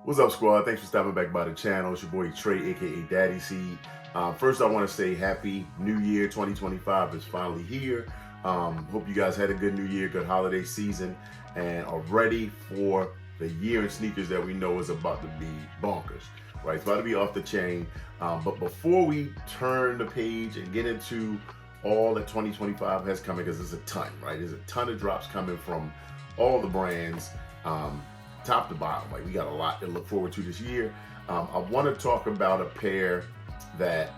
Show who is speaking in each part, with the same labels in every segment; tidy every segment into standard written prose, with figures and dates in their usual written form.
Speaker 1: What's up, squad? Thanks for stopping back by the channel. It's your boy Trey, aka Daddy Seed. First, I want to say Happy New Year. 2025 is finally here. Hope you guys had a good New Year, good holiday season, and are ready for the year in sneakers that we know is about to be bonkers. Right, it's about to be off the chain. But before we turn the page and get into all that 2025 has coming, because there's a ton, right? There's a ton of drops coming from all the brands. Top to bottom, like we got a lot to look forward to this year. I want to talk about a pair that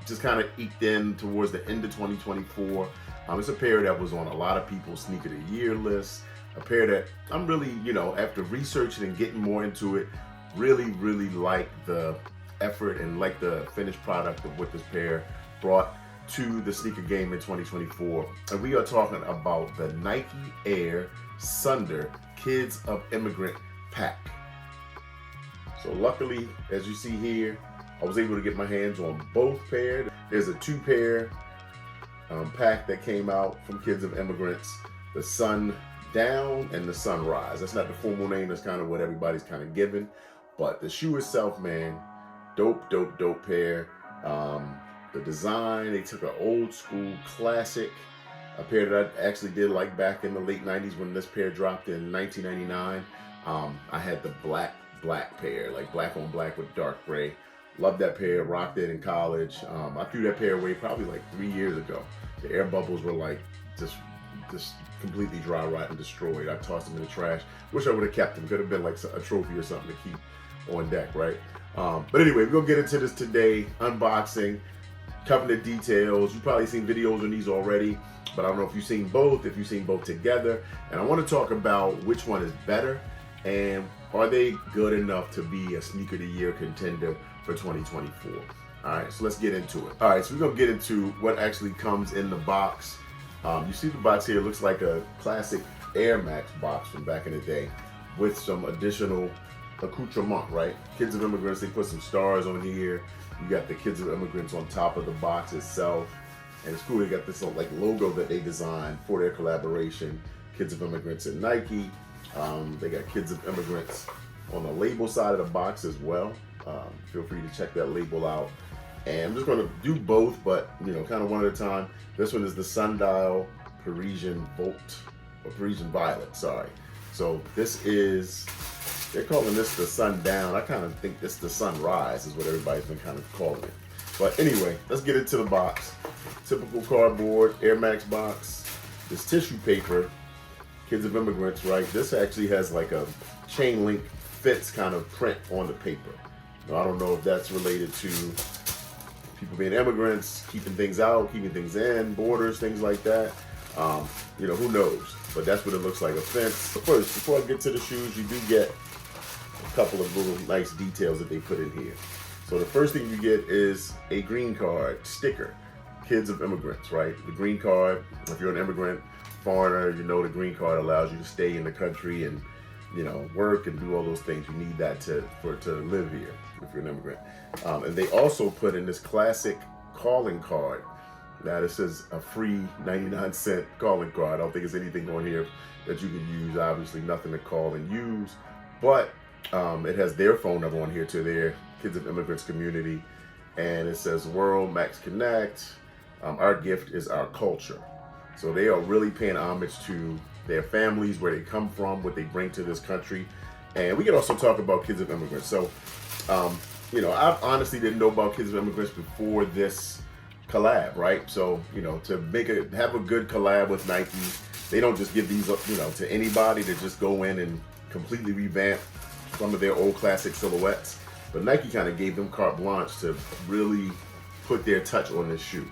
Speaker 1: just kind of eked in towards the end of 2024. It's a pair that was on a lot of people's sneaker of the year lists. A pair that I'm really, after researching and getting more into it, really like the effort and like the finished product of what this pair brought to the sneaker game in 2024. And we are talking about the Nike Air Sundr Kids of Immigrant pack. So luckily, as you see here, I was able to get my hands on both pairs. There's a two-pair pack that came out from Kids of Immigrants, the Sun Down and the Sunrise. That's not the formal name, that's kind of what everybody's kind of given. But the shoe itself, man, dope pair. The design, they took an old school classic, a pair that I actually did like back in the late 90s when this pair dropped in 1999. I had the black pair, like black on black with dark gray. Loved that pair, rocked it in college. I threw that pair away probably like 3 years ago. The air bubbles were like just completely dry, rotten, destroyed. I tossed them in the trash. Wish I would have kept them. Could have been like a trophy or something to keep on deck, right? But anyway, we're gonna get into this today, unboxing, covering the details. You've probably seen videos on these already, but I don't know if you've seen both, if you've seen both together. And I want to talk about which one is better and are they good enough to be a sneaker of the year contender for 2024. All right, so let's get into it. All right, so we're gonna get into what actually comes in the box. You see the box here, looks like a classic Air Max box from back in the day with some additional accoutrement, right? Kids of Immigrants, they put some stars on here. You got the Kids of Immigrants on top of the box itself. And it's cool, they got this like logo that they designed for their collaboration, Kids of Immigrants and Nike. They got Kids of Immigrants on the label side of the box as well. Feel free to check that label out. And I'm just gonna do both, but kind of one at a time. This one is the Sundial Parisian Volt, or Parisian Violet, sorry. So this is, they're calling this the Sundown. I kind of think this the Sunrise is what everybody's been kind of calling it. But anyway, let's get into the box. Typical cardboard Air Max box. This tissue paper, Kids of Immigrants, right? This actually has like a chain link fits kind of print on the paper. Now, I don't know if that's related to people being immigrants, keeping things out, keeping things in, borders, things like that. Who knows? But that's what it looks like, a fence. But first, before I get to the shoes, you do get a couple of little nice details that they put in here. So the first thing you get is a green card sticker, Kids of Immigrants, right? The green card, if you're an immigrant, foreigner, the green card allows you to stay in the country and, work and do all those things. You need that to live here if you're an immigrant. And they also put in this classic calling card. Now this is a free 99-cent calling card. I don't think there's anything on here that you can use. Obviously nothing to call and use, but it has their phone number on here to their Kids of Immigrants community. And it says, World Max Connect, our gift is our culture. So they are really paying homage to their families, where they come from, what they bring to this country. And we can also talk about Kids of Immigrants. So, I honestly didn't know about Kids of Immigrants before this collab, right? So, to have a good collab with Nike, they don't just give these up, to anybody to just go in and completely revamp some of their old classic silhouettes. But Nike kind of gave them carte blanche to really put their touch on this shoe.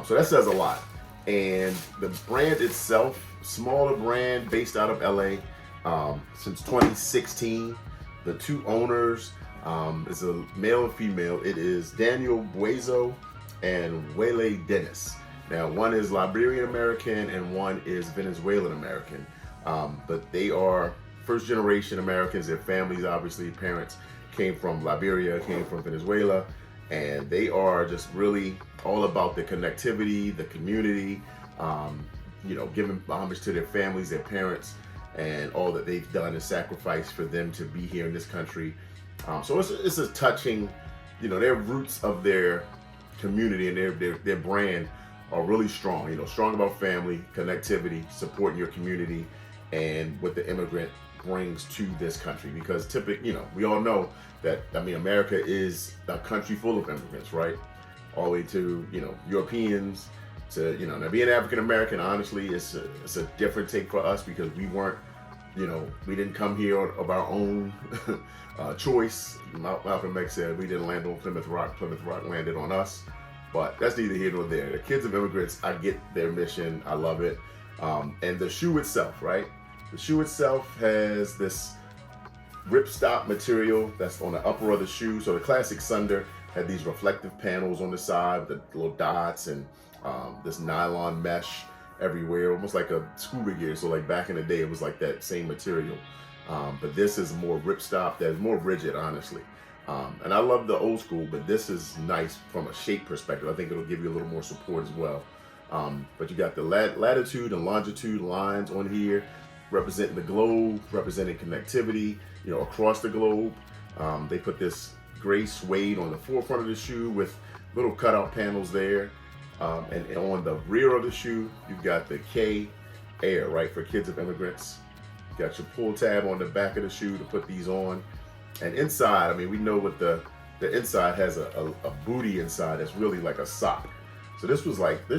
Speaker 1: So that says a lot. And the brand itself, smaller brand based out of LA since 2016. The two owners is a male and female. It is Daniel Buezo and Wele Dennis. Now, one is Liberian American and one is Venezuelan American. But they are first generation Americans. Their families, obviously, parents came from Liberia, came from Venezuela. And they are just really all about the connectivity, the community, giving homage to their families, their parents, and all that they've done and sacrificed for them to be here in this country. So it's a touching, their roots of their community and their brand are really strong. Strong about family, connectivity, supporting your community, and what the immigrant brings to this country. Because typically, we all know that, America is a country full of immigrants, right? All the way to, Europeans, to, now being African American, honestly, it's a different take for us because we weren't, we didn't come here of our own choice. Malcolm X said we didn't land on Plymouth Rock. Plymouth Rock landed on us. But that's neither here nor there. The Kids of Immigrants, I get their mission. I love it. And the shoe itself, right? The shoe itself has this ripstop material that's on the upper of the shoe. So the classic Sundr had these reflective panels on the side with the little dots and this nylon mesh everywhere, almost like a scuba gear. So like back in the day, it was like that same material. But this is more ripstop, that's more rigid, honestly. And I love the old school, but this is nice from a shape perspective. I think it'll give you a little more support as well. But you got the latitude and longitude lines on here, representing the globe, representing connectivity, across the globe. They put this gray suede on the forefront of the shoe with little cutout panels there. And on the rear of the shoe, you've got the K Air, right, for Kids of Immigrants. You got your pull tab on the back of the shoe to put these on. And inside, we know what the inside has a booty inside that's really like a sock. So this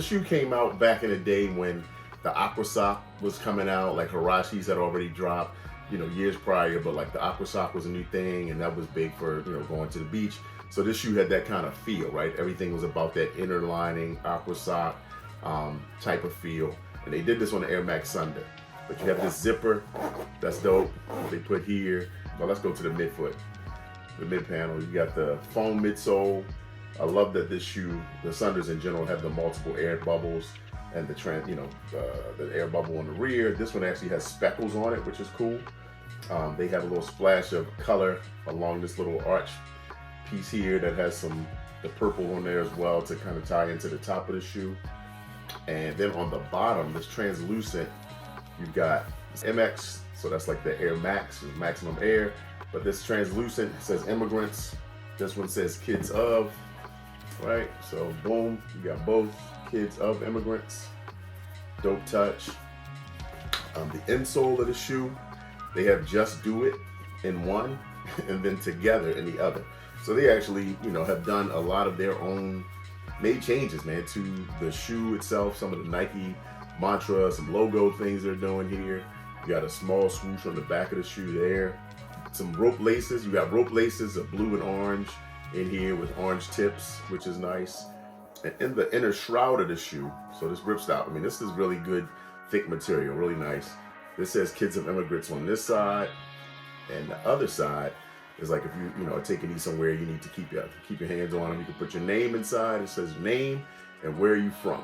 Speaker 1: shoe came out back in the day when the aqua sock was coming out, like Hirachis had already dropped, years prior, but like the aqua sock was a new thing, and that was big for, going to the beach. So this shoe had that kind of feel, right? Everything was about that inner lining, aqua sock type of feel. And they did this on the Air Max Sundr. But you have this zipper, that's dope, they put here. Well, let's go to the midfoot, the mid panel. You got the foam midsole. I love that this shoe, the Sundrs in general, have the multiple air bubbles and the air bubble on the rear. This one actually has speckles on it, which is cool. They have a little splash of color along this little arch piece here that has the purple on there as well to kind of tie into the top of the shoe. And then on the bottom, this translucent, you've got this MX, so that's like the Air Max, maximum air. But this translucent says Immigrants. This one says Kids of, right? So boom, you got both Kids of Immigrants. Dope touch. The insole of the shoe, they have Just Do It in one and then Together in the other. So they actually, have done a lot of their own made changes, man, to the shoe itself. Some of the Nike mantra, some logo things they're doing here. You got a small swoosh on the back of the shoe there. Some rope laces. You got rope laces of blue and orange in here with orange tips, which is nice. And in the inner shroud of the shoe, so this ripstop, this is really good, thick material, really nice. This says Kids of Immigrants on this side, and the other side is like if you are taking these somewhere, you need to keep your hands on them. You can put your name inside. It says name and where are you from,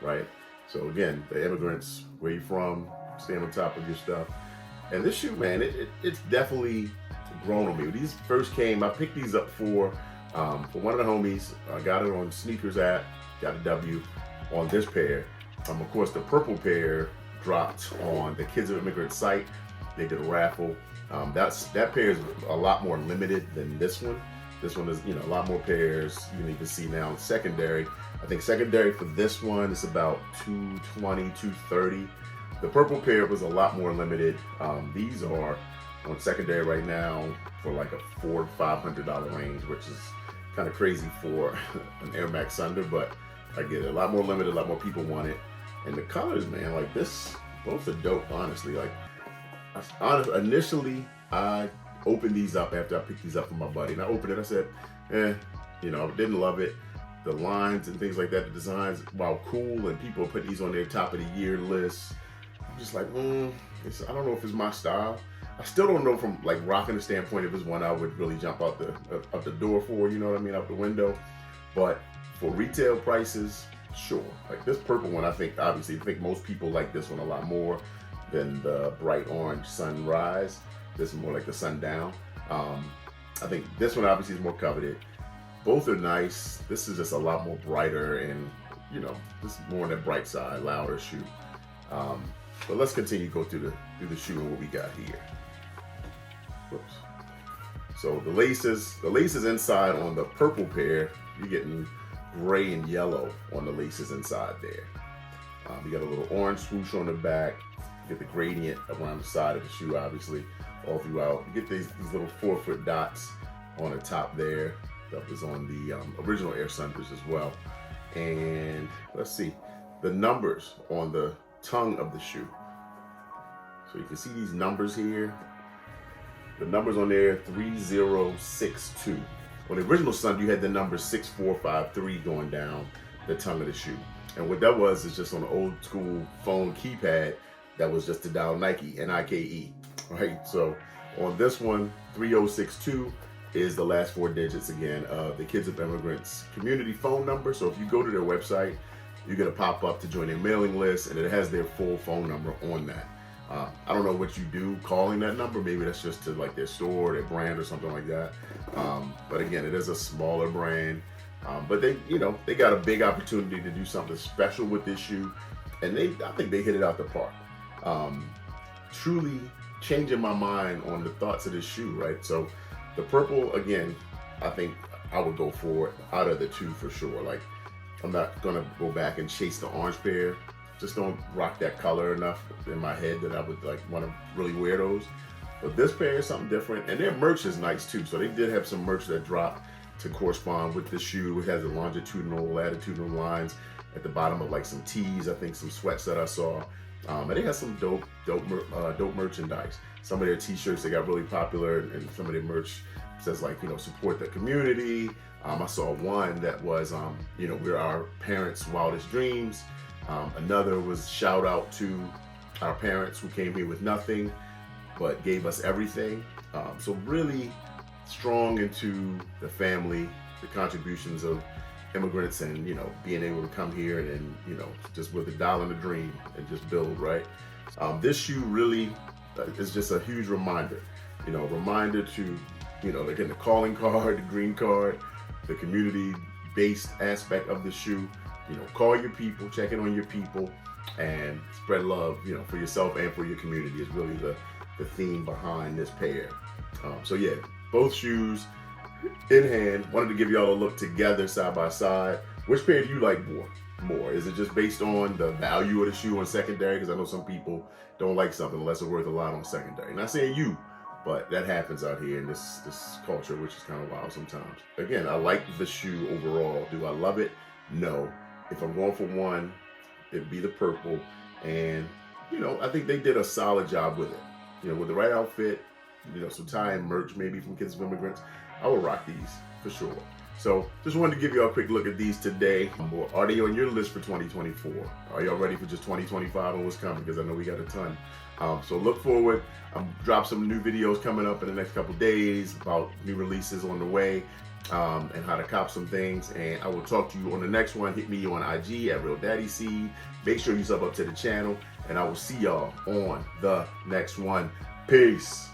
Speaker 1: right? So again, the immigrants, where you from, stand on top of your stuff. And this shoe, man, it's definitely grown on me. When these first came, I picked these up for one of the homies. I got it on Sneakers app, got a W on this pair. Of course, the purple pair dropped on the Kids of Immigrants site. They did a raffle. That pair is a lot more limited than this one. This one is, a lot more pairs. You can even see now secondary. I think secondary for this one is about $220, $230. The purple pair was a lot more limited. These are on secondary right now for like a $400 to $500 range, which is kind of crazy for an Air Max Sundr, but I get it. A lot more limited, a lot more people want it. And the colors, man, like this, both are dope, honestly. Like, initially, I opened these up after I picked these up from my buddy. And I opened it, I said, I didn't love it. The lines and things like that, the designs, while cool, and people put these on their top of the year list. I'm just like, I don't know if it's my style. I still don't know from like rocking the standpoint if it's one I would really jump out the door for, out the window. But for retail prices, sure. Like this purple one, I think most people like this one a lot more than the bright orange Sunrise. This is more like the Sundown. I think this one obviously is more coveted. Both are nice. This is just a lot more brighter and, this is more on the bright side, louder shoe. But let's continue to go through through the shoe and what we got here. Whoops. So the laces inside on the purple pair, you're getting gray and yellow on the laces inside there. You got a little orange swoosh on the back. You get the gradient around the side of the shoe, obviously, all throughout. You get these little 4-foot dots on the top there. That was on the original Air Sundrs as well. And let's see, the numbers on the tongue of the shoe. So you can see these numbers here. The numbers on there, 3062. On the original Sundr, you had the number 6453 going down the tongue of the shoe. And what that was is just on the old school phone keypad, that was just to dial Nike, Nike, right? So on this one, 3062 is the last 4 digits again of the Kids of Immigrants community phone number. So if you go to their website, you get a pop-up to join their mailing list, and it has their full phone number on that. I don't know what you do calling that number. Maybe that's just to like their store, their brand, or something like that. But again, it is a smaller brand. But they got a big opportunity to do something special with this shoe, and I think they hit it out the park. Truly changing my mind on the thoughts of this shoe, right? So the purple, again, I think I would go for it out of the two for sure. Like, I'm not gonna go back and chase the orange pair. Just don't rock that color enough in my head that I would like want to really wear those. But this pair is something different, and their merch is nice too. So they did have some merch that dropped to correspond with the shoe. It has the longitudinal, latitudinal lines at the bottom of like some tees, I think some sweats that I saw. And they had some dope merchandise. Some of their t-shirts, they got really popular, and some of their merch says like, support the community. I saw one that was, we're our parents' wildest dreams. Another was shout out to our parents who came here with nothing, but gave us everything. So really strong into the family, the contributions of immigrants, and being able to come here and just with a dollar and a dream and just build, right? This shoe really is just a huge reminder, reminder to, again, the calling card, the green card, the community-based aspect of the shoe. Call your people, check in on your people, and spread love, for yourself and for your community is really the theme behind this pair. So yeah, both shoes in hand. Wanted to give y'all a look together side by side. Which pair do you like more? Is it just based on the value of the shoe on secondary? Because I know some people don't like something unless it's worth a lot on secondary. Not saying you, but that happens out here in this culture, which is kind of wild sometimes. Again, I like the shoe overall. Do I love it? No. If I'm going for one, it'd be the purple. And, I think they did a solid job with it. With the right outfit, some tie and merch maybe from Kids of Immigrants, I will rock these for sure. So just wanted to give you a quick look at these today. Are they on your list for 2024? Are y'all ready for just 2025 and what's coming? Because I know we got a ton. So look forward. Drop some new videos coming up in the next couple days about new releases on the way. And how to cop some things, and I will talk to you on the next one. Hit me on IG at RealDaddyC. Make sure you sub up to the channel, and I will see y'all on the next one. Peace.